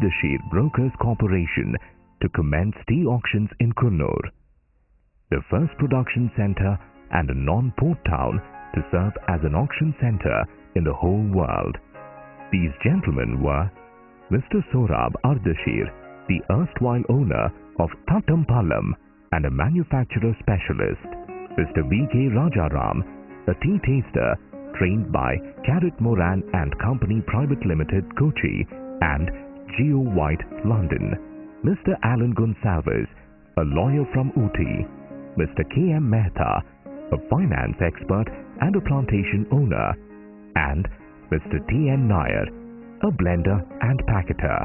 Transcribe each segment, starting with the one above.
Ardashir Brokers Corporation to commence tea auctions in Conoor, the first production centre and a non-port town to serve as an auction centre in the whole world. These gentlemen were Mr. Sorab Ardashir, the erstwhile owner of Thatampalam and a manufacturer specialist, Mr. V.K. Rajaram, a tea taster trained by Carrot Moran and Company Private Limited, Kochi, and Geo White, London, Mr. Alan Gonsalves, a lawyer from Ooty, Mr. K.M. Mehta, a finance expert and a plantation owner, and Mr. T.N. Nair, a blender and packeter.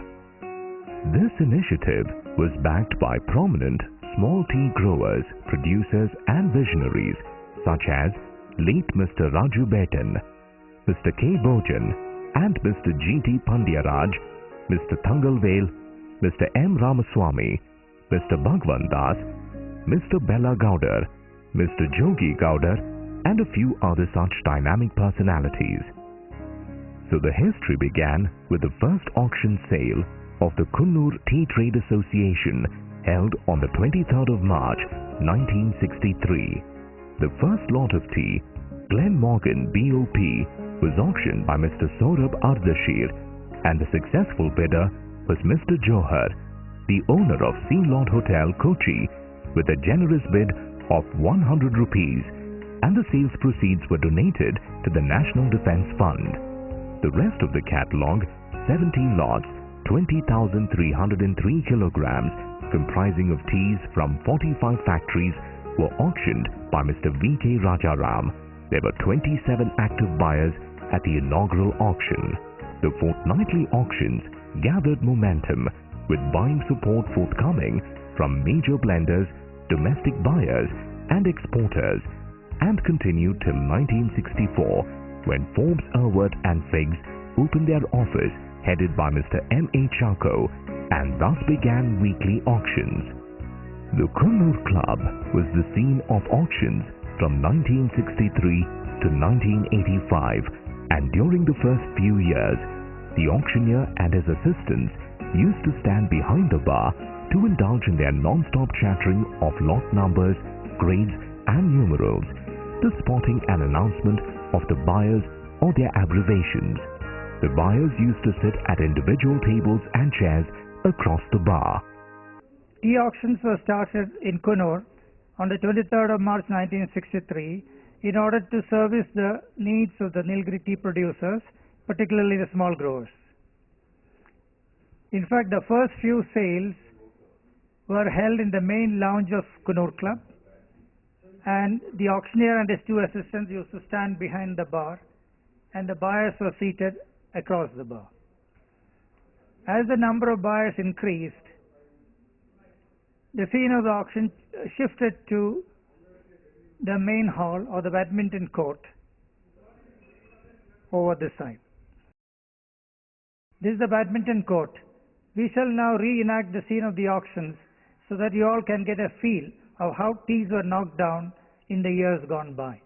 This initiative was backed by prominent small tea growers, producers and visionaries such as late Mr. Raju Betan, Mr. K. Bojan and Mr. G.T. Pandyaraj, Mr. Thangalvel, Mr. M. Ramaswamy, Mr. Bhagwan Das, Mr. Bella Gaudar, Mr. Jogi Gaudar and a few other such dynamic personalities. So the history began with the first auction sale of the Conoor Tea Trade Association held on the 23rd of March 1963. The first lot of tea, Glenmorgan BOP, was auctioned by Mr. Sorab Ardashir, and the successful bidder was Mr. Johar, the owner of Sea Lord Hotel, Kochi, with a generous bid of 100 rupees, and the sales proceeds were donated to the National Defence Fund. The rest of the catalogue, 17 lots, 20,303 kilograms, comprising of teas from 45 factories, were auctioned by Mr. V.K. Rajaram. There were 27 active buyers at the inaugural auction. The fortnightly auctions gathered momentum, with buying support forthcoming from major blenders, domestic buyers and exporters, and continued till 1964, when Forbes, Irwood and Figs opened their office headed by Mr. M.A. Chako, and thus began weekly auctions. The Conoor Club was the scene of auctions from 1963 to 1985, and during the first few years, the auctioneer and his assistants used to stand behind the bar to indulge in their non-stop chattering of lot numbers, grades and numerals, the spotting and announcement of the buyers or their abbreviations. The buyers used to sit at individual tables and chairs across the bar. Tea auctions were started in Conoor on the 23rd of March 1963 in order to service the needs of the Nilgiri tea producers, particularly the small growers. In fact, the first few sales were held in the main lounge of Conoor Club, and the auctioneer and his two assistants used to stand behind the bar, and the buyers were seated across the bar. As the number of buyers increased, the scene of the auction shifted to the main hall or the badminton court over this side. This is the badminton court. We shall now reenact the scene of the auctions so that you all can get a feel of how teas were knocked down in the years gone by.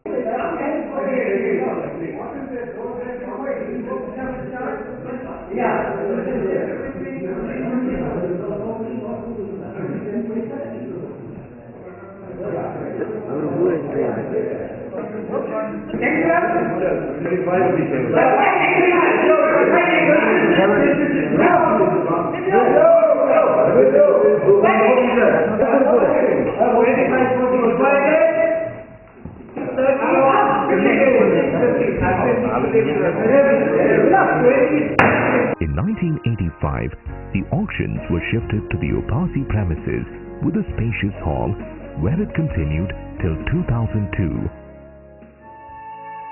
In 1985, the auctions were shifted to the Upasi premises with a spacious hall where it continued till 2002.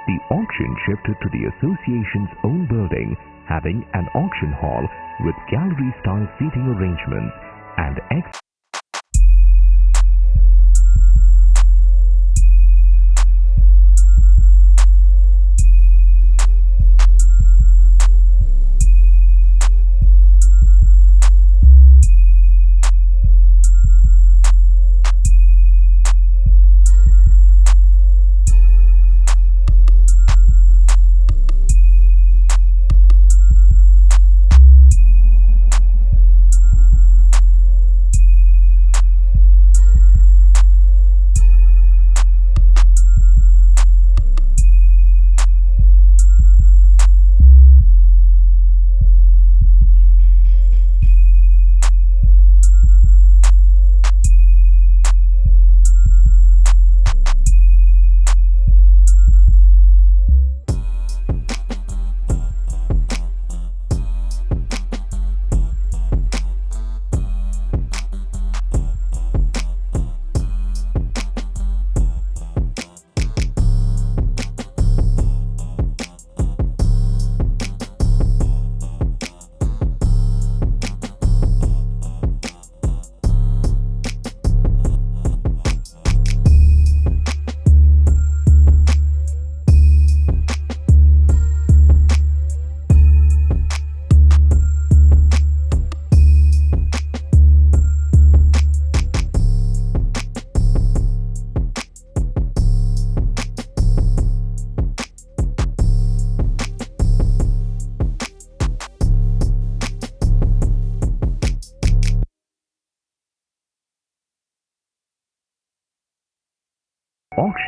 The auction shifted to the association's own building, having an auction hall with gallery-style seating arrangements and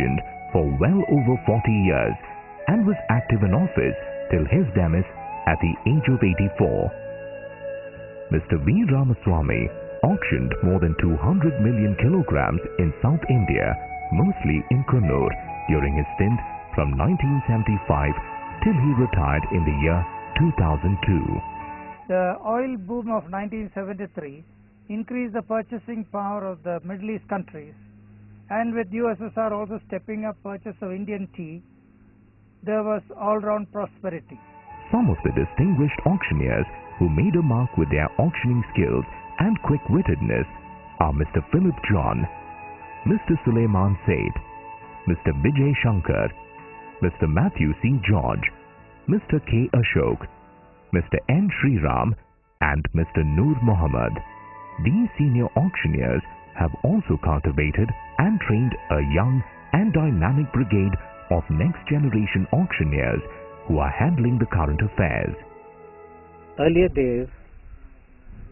auctioned for well over 40 years and was active in office till his demise at the age of 84. Mr. V. Ramaswamy auctioned more than 200 million kilograms in South India, mostly in Conoor, during his stint from 1975 till he retired in the year 2002. The oil boom of 1973 increased the purchasing power of the Middle East countries, and with USSR also stepping up purchase of Indian tea, there was all-round prosperity. Some of the distinguished auctioneers who made a mark with their auctioning skills and quick-wittedness are Mr. Philip John, Mr. Suleiman Said, Mr. Vijay Shankar, Mr. Matthew C. George, Mr. K. Ashok, Mr. N. Sriram, and Mr. Noor Mohammed. These senior auctioneers have also cultivated and trained a young and dynamic brigade of next-generation auctioneers who are handling the current affairs. Earlier days,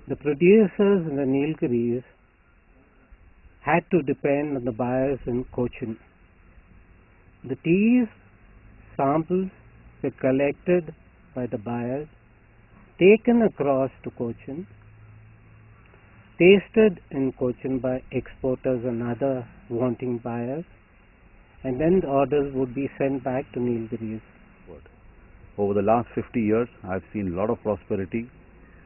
the producers in the Nilgiris had to depend on the buyers in Cochin. The teas samples were collected by the buyers, taken across to Cochin, tasted in Cochin by exporters and other wanting buyers, and then the orders would be sent back to Nilgiris. Over the last 50 years, I've seen a lot of prosperity.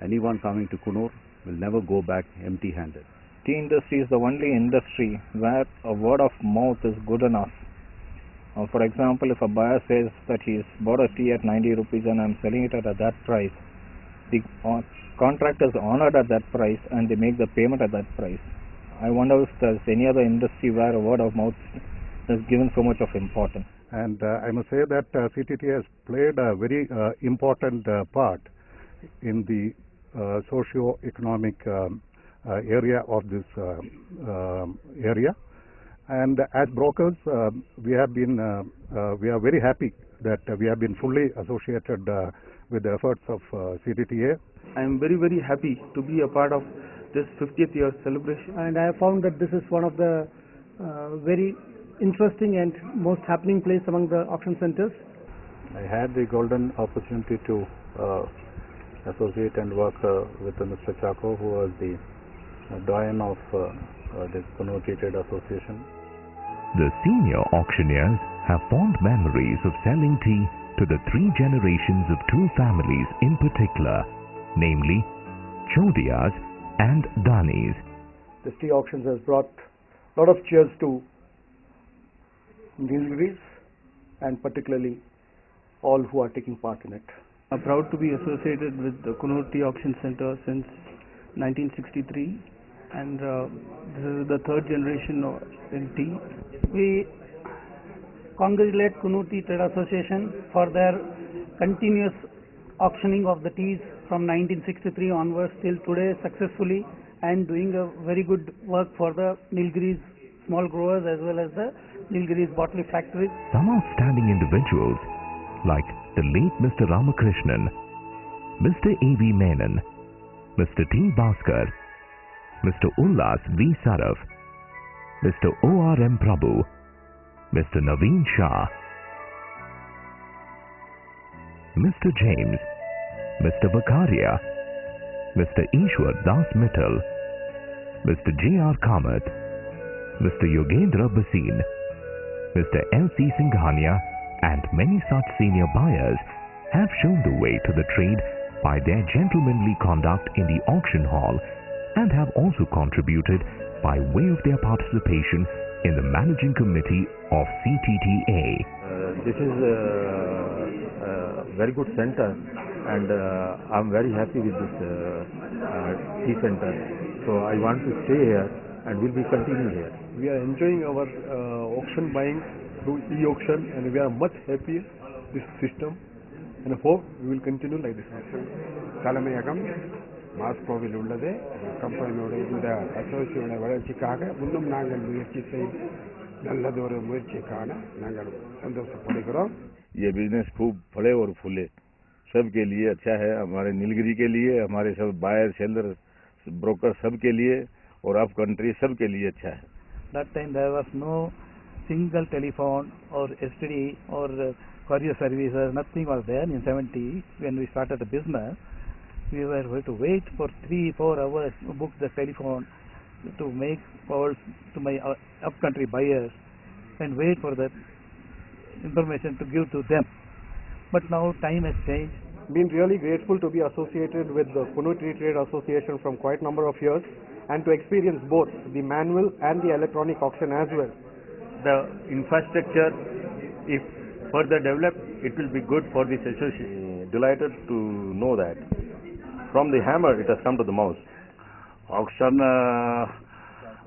Anyone coming to Conoor will never go back empty-handed. Tea industry is the only industry where a word of mouth is good enough. For example, if a buyer says that he's bought a tea at 90 rupees and I'm selling it at that price, the contract is honored at that price and they make the payment at that price. I wonder if there's any other industry where a word of mouth is given so much of importance. And I must say that CTTA has played a very important part in the socio-economic area of this area. And as brokers, we are very happy that we have been fully associated with the efforts of CTTA. I am very, very happy to be a part of this 50th year celebration. And I have found that this is one of the very interesting and most happening place among the auction centers. I had the golden opportunity to associate and work with Mr. Chako, who was the doyen of this Conoor Tea Trade Association. The senior auctioneers have fond memories of selling tea to the three generations of two families in particular, namely Chodias and Danis. This tea auctions has brought a lot of cheers to Nilgiris and particularly all who are taking part in it. I'm proud to be associated with the Conoor Tea Auction Center since 1963, and this is the third generation in tea. We congratulate Conoor Tea Trade Association for their continuous auctioning of the teas from 1963 onwards till today successfully, and doing a very good work for the Nilgiris small growers as well as the Nilgiris bottling factories. Some outstanding individuals like the late Mr. Ramakrishnan, Mr. A.V. Menon, Mr. T. Bhaskar, Mr. Ullas V. Saraf, Mr. O.R.M. Prabhu, Mr. Naveen Shah, Mr. James, Mr. Vakaria, Mr. Ishwar Das Mittal, Mr. J.R. Kamath, Mr. Yogendra Basin, Mr. L.C. Singhania, and many such senior buyers have shown the way to the trade by their gentlemanly conduct in the auction hall, and have also contributed by way of their participation in the managing committee of CTTA. This is a very good center, and I'm very happy with this tea center. So I want to stay here and will be continuing here. We are enjoying our auction buying through e-auction, and we are much happier with this system, and hope we will continue like this. தலைமையகம் மாஸ்கோவில் உள்ளது. கம்பெனியோட இந்த அசோசியேஷனோட வளர்ச்சிக்காக இன்னும் நாங்கள் முயற்சி செய்து நல்லதொரு முயற்சி காண நாங்கள் சந்தோஷப்படுகிறோம். ये बिजनेस खूब फले और फूले, सबके लिए अच्छा है, हमारे नीलगिरी के लिए, हमारे सब बायर सेलर ब्रोकर सबके लिए, और अप कंट्री सबके लिए अच्छा है. That time there was no single telephone or STD or courier services, nothing was there in 70 when we started the business. We were going to wait for 3-4 hours to book the telephone to make calls to my upcountry buyers and wait for the information to give to them. But now time has changed. Been really grateful to be associated with the Conoor Tea Trade Association from quite a number of years and to experience both the manual and the electronic auction as well. The infrastructure, if further developed, it will be good for this association. Delighted to know that from the hammer it has come to the mouse. Auction,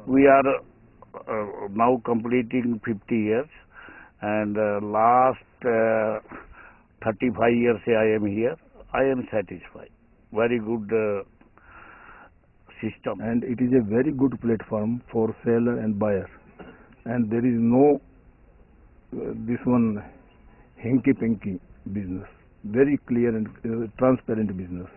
we are now completing 50 years, and last 35 years I am here. I am satisfied. Very good system. And it is a very good platform for seller and buyer. And there is no this one hinky-pinky business. Very clear and transparent business.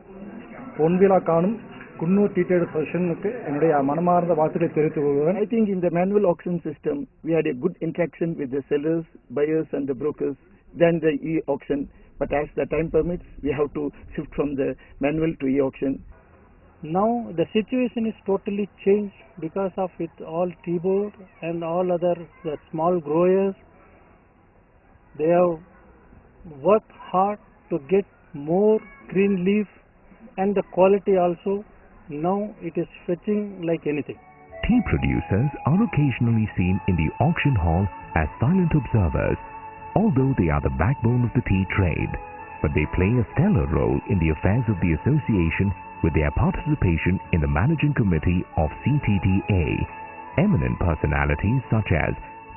பொன்விழா காணும் Coonoor tea trade அசோசியேஷனுக்கு என்னுடைய மனமார்ந்த வாழ்த்துக்களை தெரிவித்துக் கொள்கிறேன். I think in the manual auction system we had a good interaction with the sellers, buyers and the brokers than the e-auction. But as the time permits, we have to shift from the manual to e-auction. Now the situation is totally changed because of it all tea board and all other the small growers. They have worked hard to get more green leaf and the quality also. Now it is fetching like anything. Tea producers are occasionally seen in the auction hall as silent observers, although they are the backbone of the tea trade. But they play a stellar role in the affairs of the association with their participation in the managing committee of CTTA. Eminent personalities such as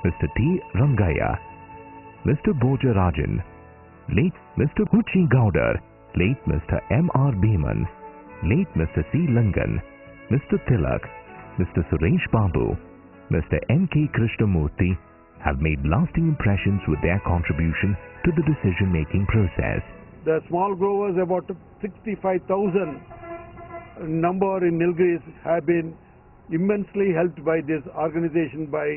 Mr. T. Rangaya, Mr. Bojarajan, late Mr. Kuchi Gaudar, late Mr. M.R. Beeman, late Mr. C. Langan, Mr. Tilak, Mr. Suresh Babu, Mr. N.K. Krishnamurthy have made lasting impressions with their contribution to the decision-making process. The small growers, about 65,000 number in Nilgiris, have been immensely helped by this organization, by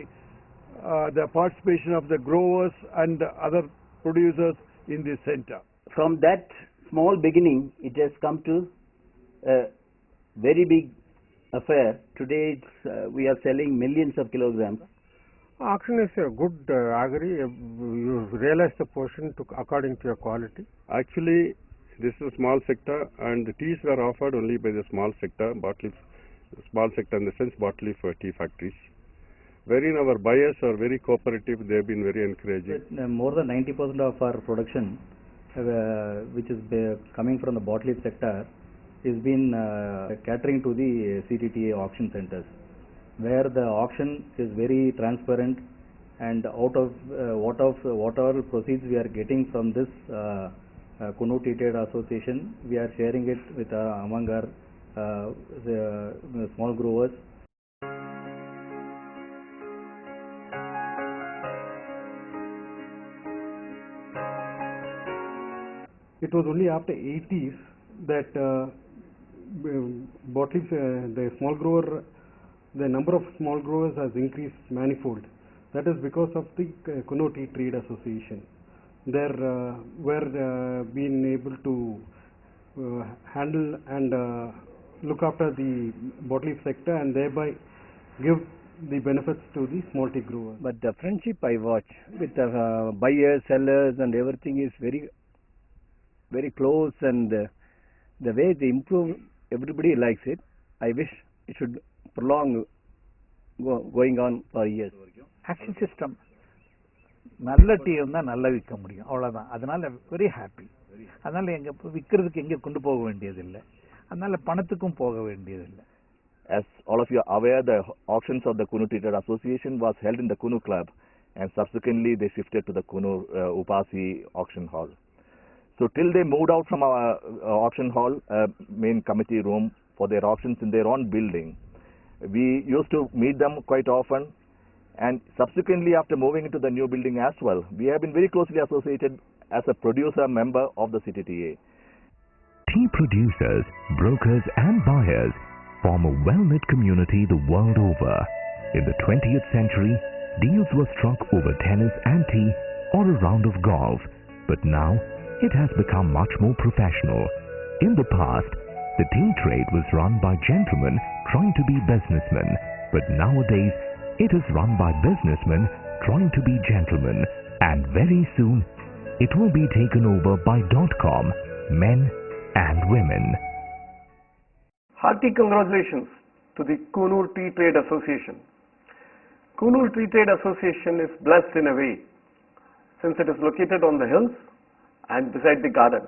the participation of the growers and other producers in this center. From that small beginning, it has come to a very big affair. Today we are selling millions of kilograms. Auction is a good agri. You realize the portion according to your quality. Actually, this is a small sector, and the teas were offered only by the small sector, small sector in the sense bottle for tea factories. Wherein our buyers are very cooperative, they have been very encouraging. More than 90% of our production, which is coming from the bottle leaf sector, is been catering to the CTTA auction centers, where the auction is very transparent, and out of whatever proceeds we are getting from this Conoor Tea Trade Association, we are sharing it with among our small growers. It was only after 80s that the small grower, the number of small growers has increased manifold. That is because of the Conoor Tea Trade Association. There were being able to handle and look after the bottle leaf sector and thereby give the benefits to the small tea growers. But the friendship I watch with the buyers, sellers and everything is very, very close, and the way they improve, everybody likes it. I wish it should prolong going on for years. Action system. நல்ல tea இருந்தால் நல்லா விற்க முடியும், அவ்வளோதான். அதனால very happy. அதனால எங்க விற்கிறதுக்கு எங்கே கொண்டு போக வேண்டியதில்லை, அதனால பணத்துக்கும் போக வேண்டியதில்லை. As all of you are aware, the auctions of the Conoor Tea Trade Association was held in the Conoor Club, and subsequently they shifted to the Conoor Upasi auction hall. So till they moved out from our auction hall, main committee room for their auctions in their own building, we used to meet them quite often. And subsequently, after moving into the new building as well, we have been very closely associated as a producer member of the CTTA. Tea producers, brokers and buyers form a well-knit community the world over. In the 20th century, deals were struck over tennis and tea or a round of golf, but now it has become much more professional. In the past, the tea trade was run by gentlemen trying to be businessmen, but nowadays it is run by businessmen trying to be gentlemen, and very soon it will be taken over by .com, men and women. Hearty congratulations to the Conoor Tea Trade Association. Conoor Tea Trade Association is blessed in a way since it is located on the hills and beside the garden.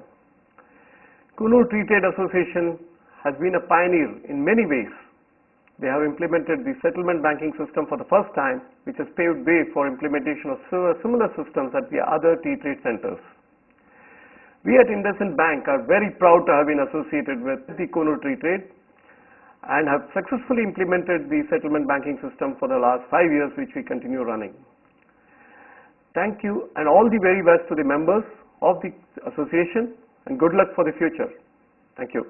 Conoor Tea Trade Association has been a pioneer in many ways. They have implemented the settlement banking system for the first time, which has paved way for implementation of similar systems at the other tea trade centers. We at IndusInd Bank are very proud to have been associated with the Conoor Tea Trade and have successfully implemented the settlement banking system for the last 5 years, which we continue running. Thank you and all the very best to the members of the association, and good luck for the future. Thank you.